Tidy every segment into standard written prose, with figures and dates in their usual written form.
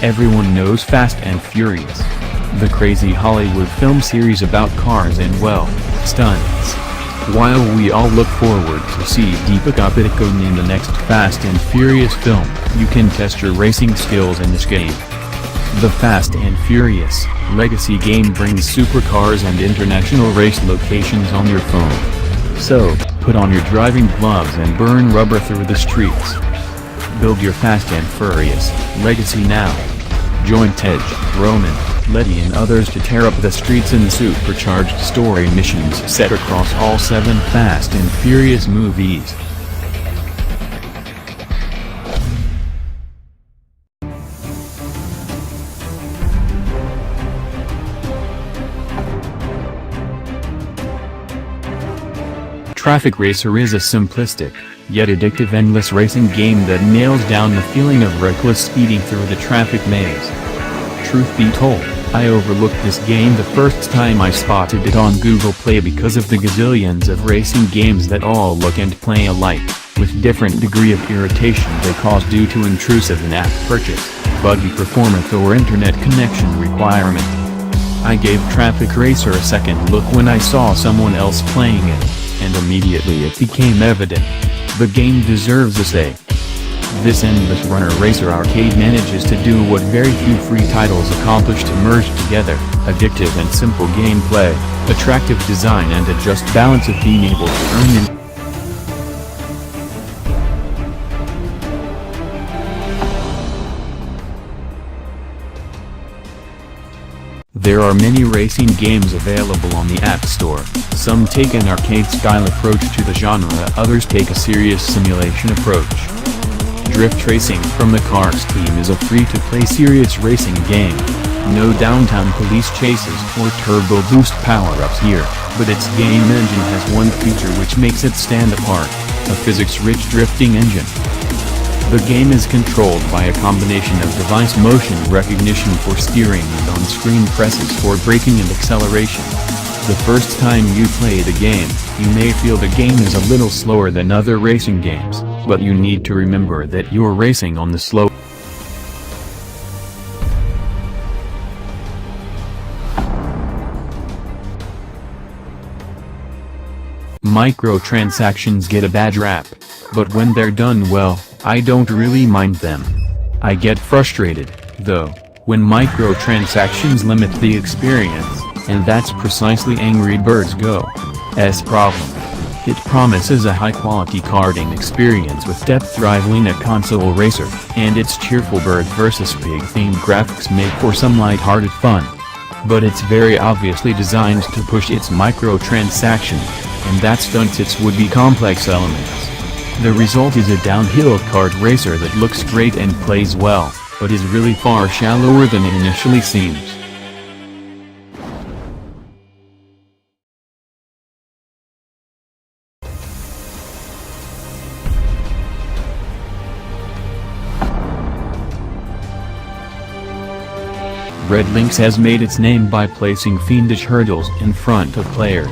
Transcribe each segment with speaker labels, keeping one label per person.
Speaker 1: Everyone knows Fast and Furious, the crazy Hollywood film series about cars and, well, stunts. While we all look forward to see Deepika Padukone in the next Fast and Furious film, you can test your racing skills in this game. The Fast and Furious Legacy game brings supercars and international race locations on your phone. So, put on your driving gloves and burn rubber through the streets. Build your Fast and Furious Legacy now. Join Tej, Roman, Letty and others to tear up the streets in supercharged story missions set across all 7 Fast and Furious movies. Traffic Racer is a simplistic, yet addictive endless racing game that nails down the feeling of reckless speeding through the traffic maze. Truth be told, I overlooked this game the first time I spotted it on Google Play because of the gazillions of racing games that all look and play alike, with different degree of irritation they cause due to intrusive in-app purchase, buggy performance or internet connection requirement. I gave Traffic Racer a second look when I saw someone else playing it, and immediately it became evident. The game deserves a say. This endless runner racer arcade manages to do what very few free titles accomplish to merge together, addictive and simple gameplay, attractive design and a just balance of being able to earn in. There are many racing games available on the App Store. Some take an arcade-style approach to the genre, others take a serious simulation approach. Drift Racing from the Cars team is a free-to-play serious racing game. No downtown police chases or turbo boost power-ups here, but its game engine has one feature which makes it stand apart, a physics-rich drifting engine. The game is controlled by a combination of device motion recognition for steering and on-screen presses for braking and acceleration. The first time you play the game, you may feel the game is a little slower than other racing games, but you need to remember that you're racing on the slow. Microtransactions get a bad rap, but when they're done well, I don't really mind them. I get frustrated, though, when microtransactions limit the experience, and that's precisely Angry Birds Go's problem. It promises a high-quality karting experience with depth rivaling a console racer, and its cheerful bird vs. pig-themed graphics make for some light-hearted fun. But it's very obviously designed to push its microtransactions, and that stunts its would-be complex elements. The result is a downhill kart racer that looks great and plays well, but is really far shallower than it initially seems. Red Lynx has made its name by placing fiendish hurdles in front of players.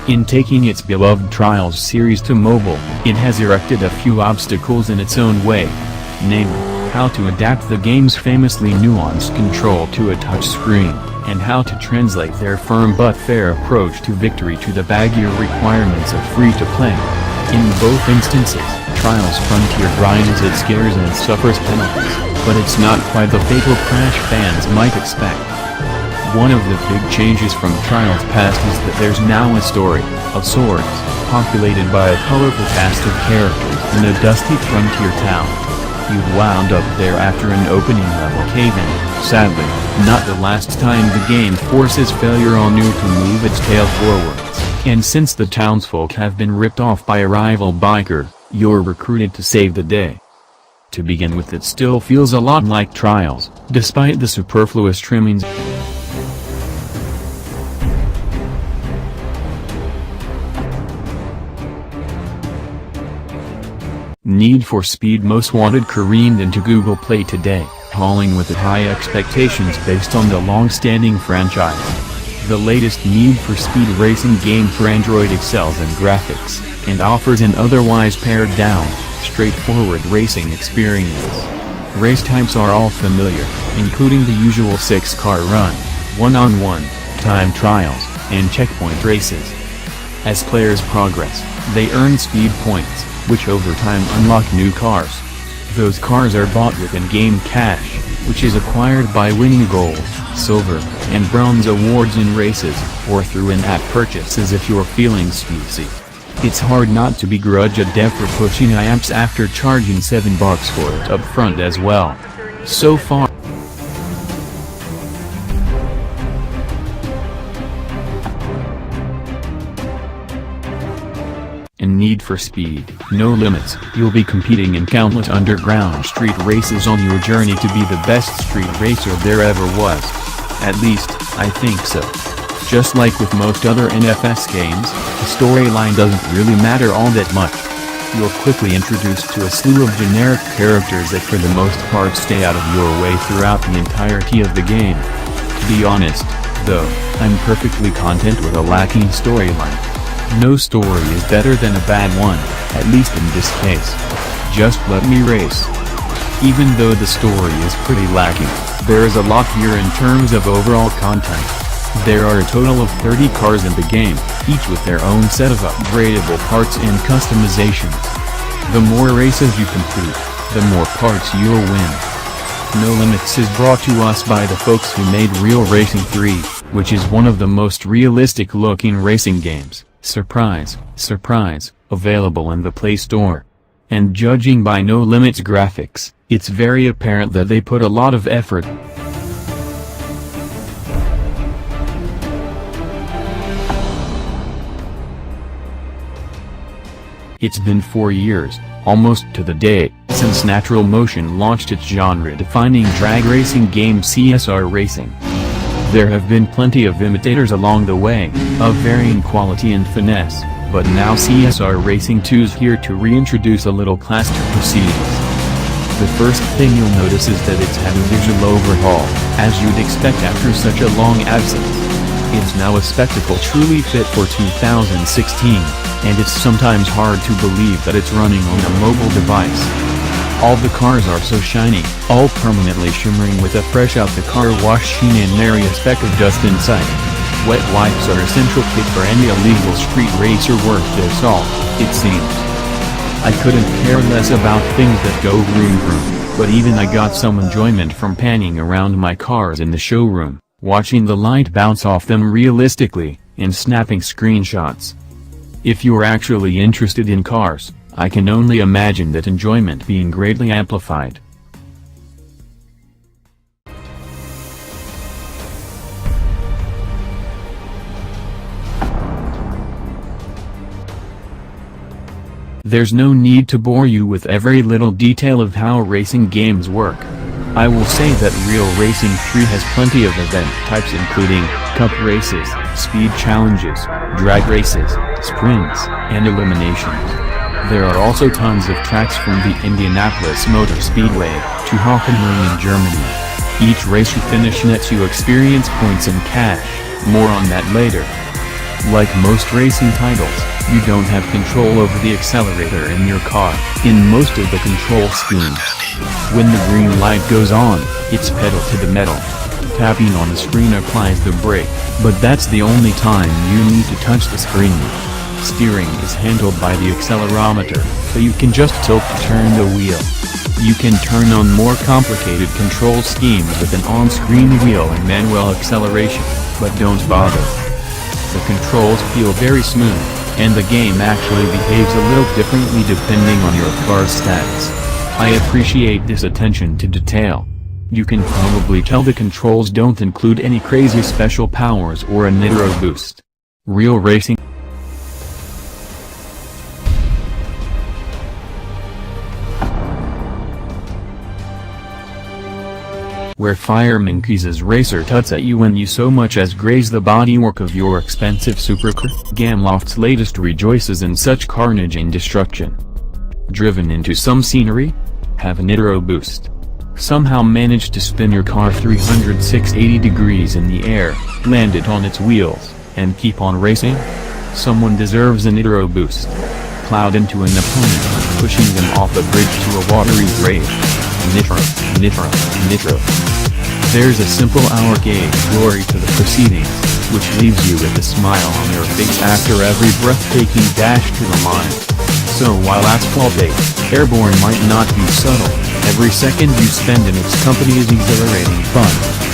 Speaker 1: In taking its beloved Trials series to mobile, it has erected a few obstacles in its own way. Namely, how to adapt the game's famously nuanced control to a touchscreen, and how to translate their firm but fair approach to victory to the baggier requirements of free-to-play. In both instances, Trials Frontier grinds its gears and suffers penalties, but it's not quite the fatal crash fans might expect. One of the big changes from Trials past is that there's now a story, of sorts, populated by a colorful cast of characters in a dusty frontier town. You've wound up there after an opening level cave-in, sadly, not the last time the game forces failure on you to move its tail forwards, and since the townsfolk have been ripped off by a rival biker, you're recruited to save the day. To begin with, it still feels a lot like Trials, despite the superfluous trimmings. Need for Speed Most Wanted careened into Google Play today, hauling with it high expectations based on the long-standing franchise. The latest Need for Speed racing game for Android excels in graphics, and offers an otherwise pared-down, straightforward racing experience. Race types are all familiar, including the usual 6-car run, one-on-one, time trials, and checkpoint races. As players progress, they earn speed points, which over time unlock new cars. Those cars are bought with in-game cash, which is acquired by winning gold, silver, and bronze awards in races, or through in-app purchases if you're feeling specie. It's hard not to begrudge a dev for pushing iApps after charging $7 for it up front as well. So far, in Need for Speed, No Limits, you'll be competing in countless underground street races on your journey to be the best street racer there ever was. At least, I think so. Just like with most other NFS games, the storyline doesn't really matter all that much. You're quickly introduced to a slew of generic characters that for the most part stay out of your way throughout the entirety of the game. To be honest, though, I'm perfectly content with a lacking storyline. No story is better than a bad one, at least in this case. Just let me race. Even though the story is pretty lacking, there is a lot here in terms of overall content. There are a total of 30 cars in the game, each with their own set of upgradable parts and customizations. The more races you complete, the more parts you'll win. No Limits is brought to us by the folks who made Real Racing 3, which is one of the most realistic looking racing games. Surprise, surprise, available in the Play Store. And judging by No Limits graphics, it's very apparent that they put a lot of effort. It's been 4 years, almost to the day, since Natural Motion launched its genre-defining drag racing game CSR Racing. There have been plenty of imitators along the way, of varying quality and finesse, but now CSR Racing 2's here to reintroduce a little class to proceedings. The first thing you'll notice is that it's had a visual overhaul, as you'd expect after such a long absence. It's now a spectacle truly fit for 2016, and it's sometimes hard to believe that it's running on a mobile device. All the cars are so shiny, all permanently shimmering with a fresh-out-the-car wash sheen and nary a speck of dust in sight. Wet wipes are essential kit for any illegal street racer worth their salt, it seems. I couldn't care less about things that go vroom vroom, but even I got some enjoyment from panning around my cars in the showroom, watching the light bounce off them realistically, and snapping screenshots. If you're actually interested in cars, I can only imagine that enjoyment being greatly amplified. There's no need to bore you with every little detail of how racing games work. I will say that Real Racing 3 has plenty of event types including cup races, speed challenges, drag races, sprints, and eliminations. There are also tons of tracks from the Indianapolis Motor Speedway to Hockenheim in Germany. Each race you finish nets you experience points and cash, more on that later. Like most racing titles, you don't have control over the accelerator in your car, in most of the control schemes. When the green light goes on, it's pedal to the metal. Tapping on the screen applies the brake, but that's the only time you need to touch the screen. Steering is handled by the accelerometer, so you can just tilt to turn the wheel. You can turn on more complicated control schemes with an on-screen wheel and manual acceleration, but don't bother. The controls feel very smooth, and the game actually behaves a little differently depending on your car's stats. I appreciate this attention to detail. You can probably tell the controls don't include any crazy special powers or a nitro boost. Real Racing where Fire Monkey's racer tuts at you when you so much as graze the bodywork of your expensive supercar. Gameloft's latest rejoices in such carnage and destruction. Driven into some scenery? Have a nitro boost. Somehow managed to spin your car 360 degrees in the air, land it on its wheels, and keep on racing? Someone deserves a nitro boost. Plowed into an opponent, pushing them off a bridge to a watery grave. nitro, nitro, nitro. There's a simple hour gauge glory to the proceedings, which leaves you with a smile on your face after every breathtaking dash to the line. So while asphalt-based, airborne might not be subtle, every second you spend in its company is exhilarating fun.